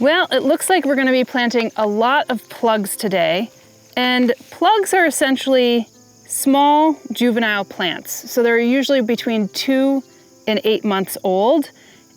Well, it looks like we're going to be planting a lot of plugs today. And plugs are essentially small juvenile plants. So they're usually between 2 and 8 months old.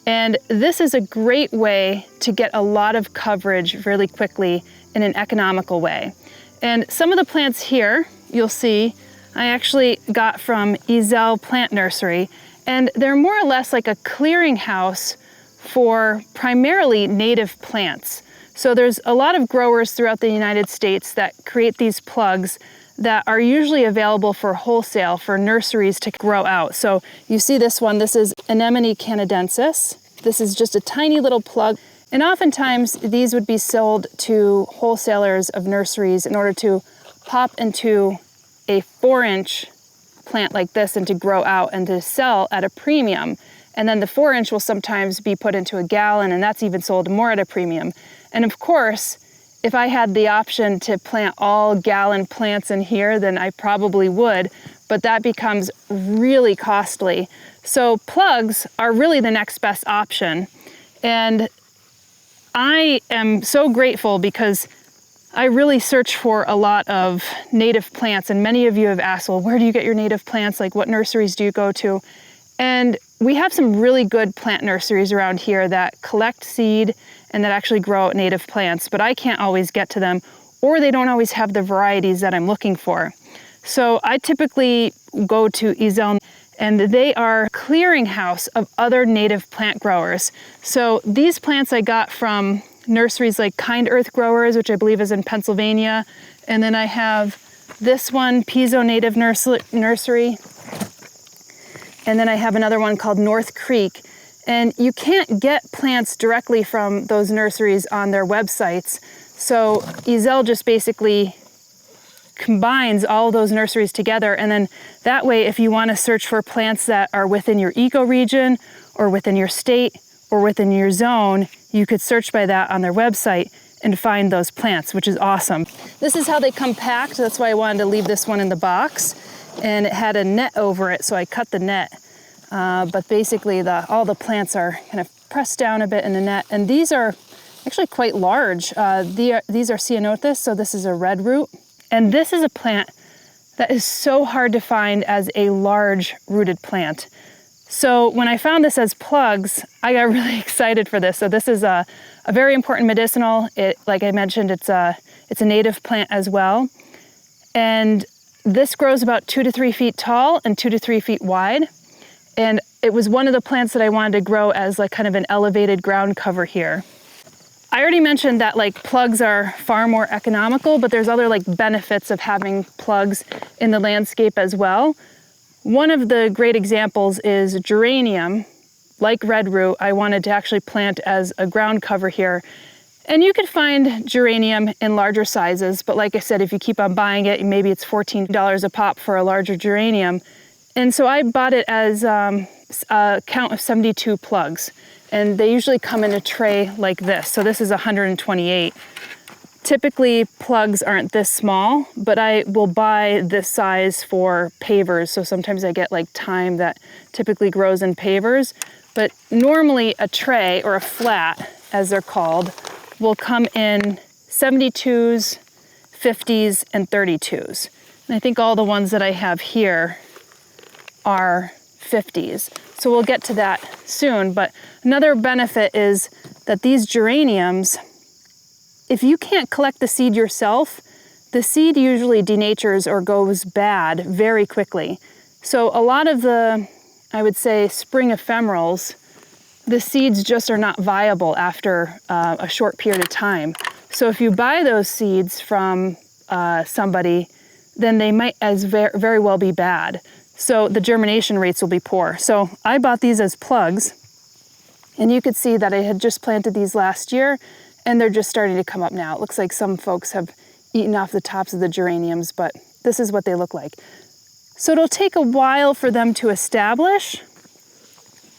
And this is a great way to get a lot of coverage really quickly in an economical way. And some of the plants here, you'll see, I actually got from Izel Plant Nursery. And they're more or less like a clearinghouse for primarily native plants. So there's a lot of growers throughout the United States that create these plugs that are usually available for wholesale for nurseries to grow out. So you see this one, this is Anemone canadensis. This is just a tiny little plug. And oftentimes these would be sold to wholesalers of nurseries in order to pop into a 4-inch plant like this and to grow out and to sell at a premium. And then the 4-inch will sometimes be put into a gallon, and that's even sold more at a premium. And of course, if I had the option to plant all gallon plants in here, then I probably would, but that becomes really costly. So plugs are really the next best option. And I am so grateful because I really search for a lot of native plants, and many of you have asked, well, where do you get your native plants? Like, what nurseries do you go to? And we have some really good plant nurseries around here that collect seed and that actually grow out native plants, but I can't always get to them, or they don't always have the varieties that I'm looking for. So I typically go to Izel, and they are a clearinghouse of other native plant growers. So these plants I got from nurseries like Kind Earth Growers, which I believe is in Pennsylvania. And then I have this one, Piso Native Nursery. And then I have another one called North Creek. And you can't get plants directly from those nurseries on their websites. So Izel just basically combines all those nurseries together. And then that way, if you want to search for plants that are within your ecoregion or within your state or within your zone, you could search by that on their website and find those plants, which is awesome. This is how they come packed. That's why I wanted to leave this one in the box. And it had a net over it, so I cut the net. But basically, all the plants are kind of pressed down a bit in the net. And these are actually quite large. These are Ceanothus, so this is a redroot. And this is a plant that is so hard to find as a large rooted plant. So when I found this as plugs, I got really excited for this. So this is a very important medicinal. Like I mentioned, it's a native plant as well. And this grows about 2 to 3 feet tall and 2 to 3 feet wide. And it was one of the plants that I wanted to grow as like kind of an elevated ground cover here. I already mentioned that like plugs are far more economical, but there's other like benefits of having plugs in the landscape as well. One of the great examples is geranium. Like redroot, I wanted to actually plant as a ground cover here. And you could find geranium in larger sizes, but like I said, if you keep on buying it, maybe it's $14 a pop for a larger geranium. And so I bought it as a count of 72 plugs. And they usually come in a tray like this. So this is 128. Typically, plugs aren't this small, but I will buy this size for pavers. So sometimes I get like thyme that typically grows in pavers. But normally a tray, or a flat, as they're called, will come in 72s, 50s, and 32s. And I think all the ones that I have here are 50s. So we'll get to that soon. But another benefit is that these geraniums, if you can't collect the seed yourself, the seed usually denatures or goes bad very quickly. So a lot of the, I would say, spring ephemerals, the seeds just are not viable after a short period of time. So if you buy those seeds from somebody, then they might very well be bad. So the germination rates will be poor. So I bought these as plugs, and you could see that I had just planted these last year, and they're just starting to come up now. It looks like some folks have eaten off the tops of the geraniums, but this is what they look like. So it'll take a while for them to establish,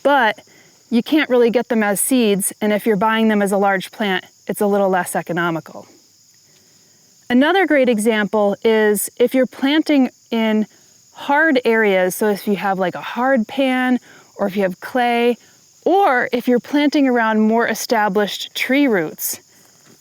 but you can't really get them as seeds, and if you're buying them as a large plant, it's a little less economical. Another great example is if you're planting in hard areas, so if you have like a hard pan, or if you have clay, Or if you're planting around more established tree roots,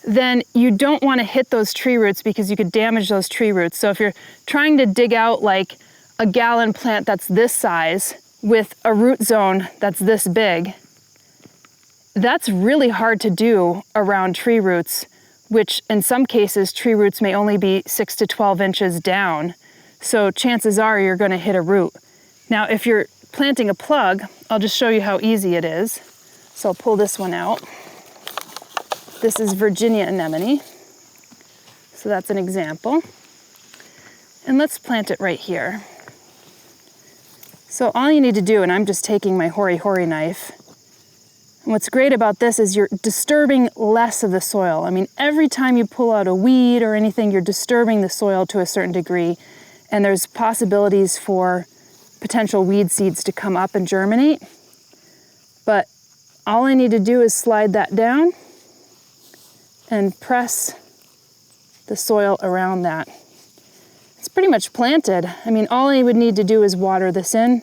then you don't want to hit those tree roots because you could damage those tree roots. So if you're trying to dig out like a gallon plant that's this size with a root zone that's this big, that's really hard to do around tree roots, which in some cases tree roots may only be 6 to 12 inches down. So chances are you're going to hit a root. Now if you're planting a plug, I'll just show you how easy it is. So I'll pull this one out. This is Virginia anemone. So that's an example. And let's plant it right here. So all you need to do, and I'm just taking my hory knife, and what's great about this is you're disturbing less of the soil. I mean, every time you pull out a weed or anything, you're disturbing the soil to a certain degree, and there's possibilities for potential weed seeds to come up and germinate. But all I need to do is slide that down and press the soil around that. It's pretty much planted. I mean, all I would need to do is water this in,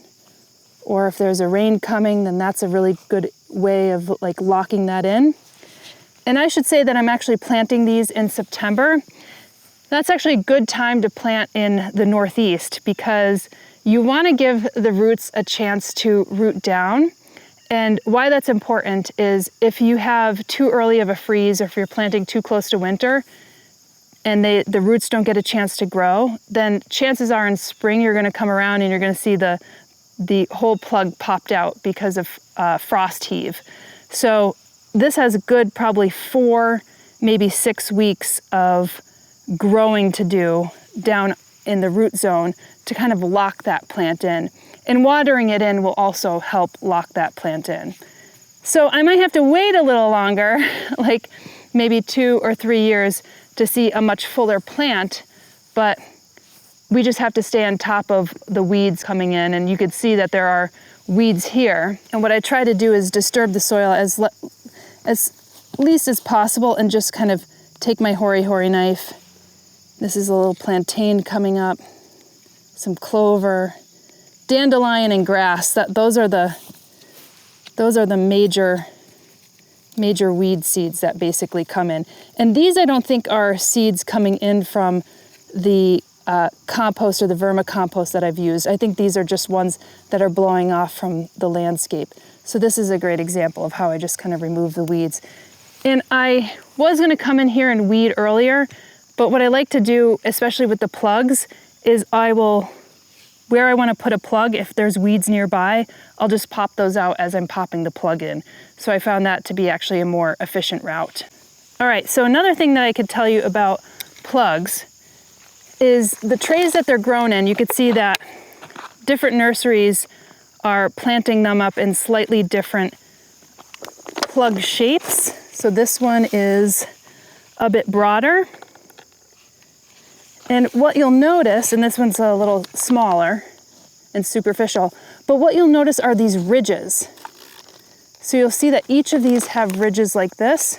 or if there's a rain coming, then that's a really good way of like locking that in. And I should say that I'm actually planting these in September. That's actually a good time to plant in the Northeast because you want to give the roots a chance to root down. And why that's important is if you have too early of a freeze or if you're planting too close to winter and the roots don't get a chance to grow, then chances are in spring you're going to come around and you're going to see the whole plug popped out because of frost heave. So this has a good probably 4, maybe 6 weeks of growing to do down in the root zone to kind of lock that plant in. And watering it in will also help lock that plant in. So I might have to wait a little longer, like maybe 2 or 3 years to see a much fuller plant, but we just have to stay on top of the weeds coming in, and you could see that there are weeds here. And what I try to do is disturb the soil as least as possible and just kind of take my hory knife. This is a little plantain coming up, some clover, dandelion and grass. Those are the major weed seeds that basically come in. And these I don't think are seeds coming in from the compost or the vermicompost that I've used. I think these are just ones that are blowing off from the landscape. So this is a great example of how I just kind of remove the weeds. And I was going to come in here and weed earlier, but what I like to do, especially with the plugs, is where I want to put a plug, if there's weeds nearby, I'll just pop those out as I'm popping the plug in. So I found that to be actually a more efficient route. All right, so another thing that I could tell you about plugs is the trays that they're grown in. You could see that different nurseries are planting them up in slightly different plug shapes. So this one is a bit broader. And what you'll notice, and this one's a little smaller and superficial, but what you'll notice are these ridges. So you'll see that each of these have ridges like this,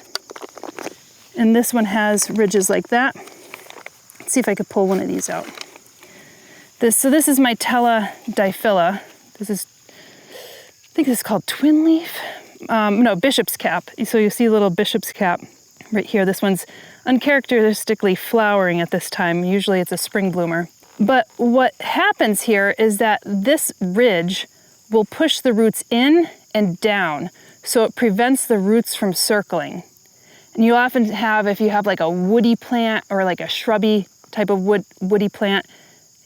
and this one has ridges like that. Let's see if I could pull one of these out. So this is my Diphylla. I think this is called twin leaf. No, bishop's cap. So you see a little bishop's cap right here. This one's uncharacteristically flowering at this time. Usually it's a spring bloomer. But what happens here is that this ridge will push the roots in and down, so it prevents the roots from circling. And you often have, if you have like a woody plant or like a shrubby type of woody plant,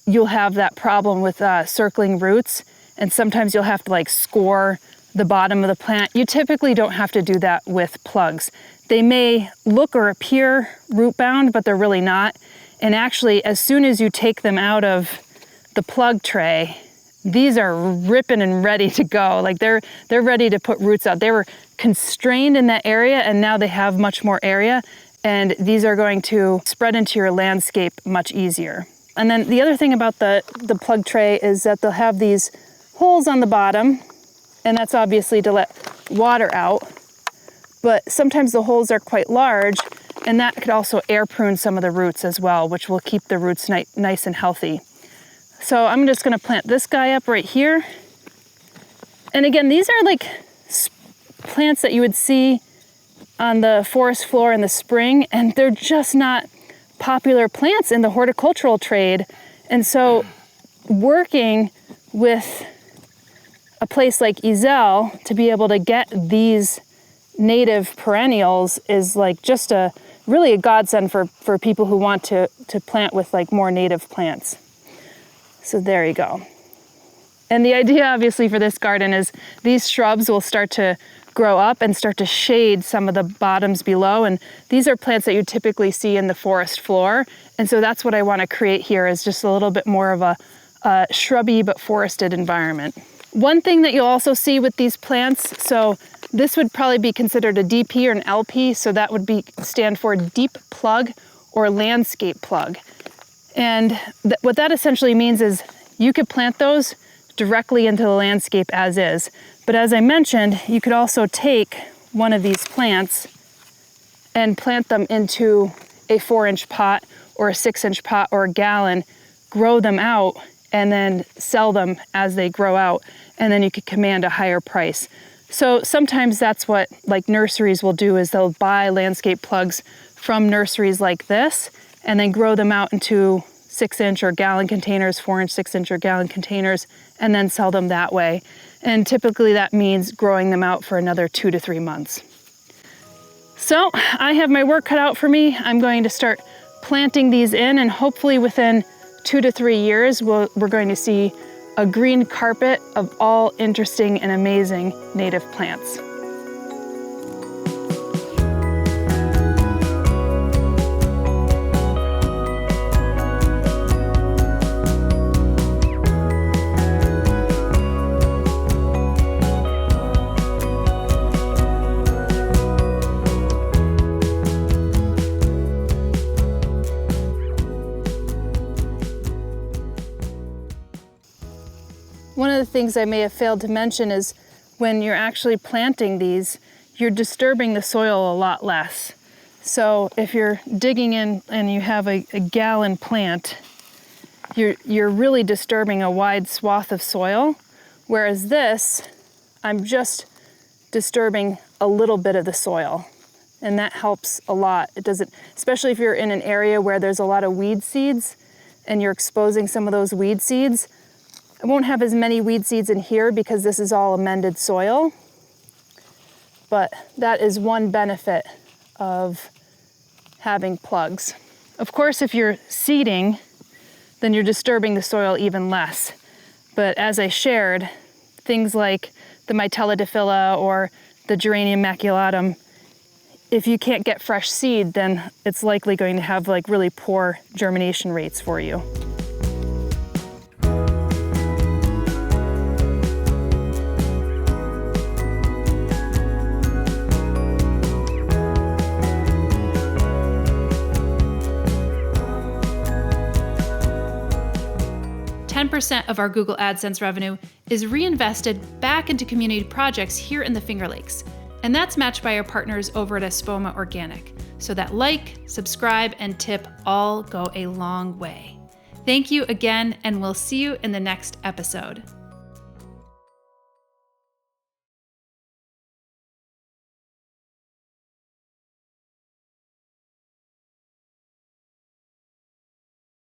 you'll have that problem with circling roots, and sometimes you'll have to like score the bottom of the plant. You typically don't have to do that with plugs. They may look or appear root bound, but they're really not. And actually, as soon as you take them out of the plug tray, these are ripping and ready to go. Like they're ready to put roots out. They were constrained in that area, and now they have much more area, and these are going to spread into your landscape much easier. And then the other thing about the plug tray is that they'll have these holes on the bottom, and that's obviously to let water out. But sometimes the holes are quite large, and that could also air prune some of the roots as well, which will keep the roots nice and healthy. So I'm just gonna plant this guy up right here. And again, these are like plants that you would see on the forest floor in the spring, and they're just not popular plants in the horticultural trade. And so working with a place like Izel to be able to get these native perennials is like just really a godsend for people who want to plant with like more native plants. So there you go. And the idea obviously for this garden is these shrubs will start to grow up and start to shade some of the bottoms below. And these are plants that you typically see in the forest floor. And so that's what I want to create here, is just a little bit more of a shrubby but forested environment. One thing that you'll also see with these plants, so this would probably be considered a DP or an LP, so that would stand for deep plug or landscape plug. And what that essentially means is you could plant those directly into the landscape as is. But as I mentioned, you could also take one of these plants and plant them into a 4-inch pot or a 6-inch pot or a gallon, grow them out, and then sell them as they grow out. And then you could command a higher price. So sometimes that's what like nurseries will do, is they'll buy landscape plugs from nurseries like this and then grow them out into 6-inch or gallon containers, 4-inch, 6-inch or gallon containers, and then sell them that way. And typically that means growing them out for another 2 to 3 months. So I have my work cut out for me. I'm going to start planting these in, and hopefully within 2 to 3 years, we're going to see a green carpet of all interesting and amazing native plants. One of the things I may have failed to mention is when you're actually planting these, you're disturbing the soil a lot less. So if you're digging in and you have a gallon plant, you're really disturbing a wide swath of soil. Whereas this, I'm just disturbing a little bit of the soil. And that helps a lot. It doesn't, especially if you're in an area where there's a lot of weed seeds and you're exposing some of those weed seeds. I won't have as many weed seeds in here because this is all amended soil, but that is one benefit of having plugs. Of course, if you're seeding, then you're disturbing the soil even less. But as I shared, things like the Mitella or the Geranium maculatum, if you can't get fresh seed, then it's likely going to have like really poor germination rates for you. 10% of our Google AdSense revenue is reinvested back into community projects here in the Finger Lakes, and that's matched by our partners over at Espoma Organic. So that like, subscribe, and tip all go a long way. Thank you again, and we'll see you in the next episode.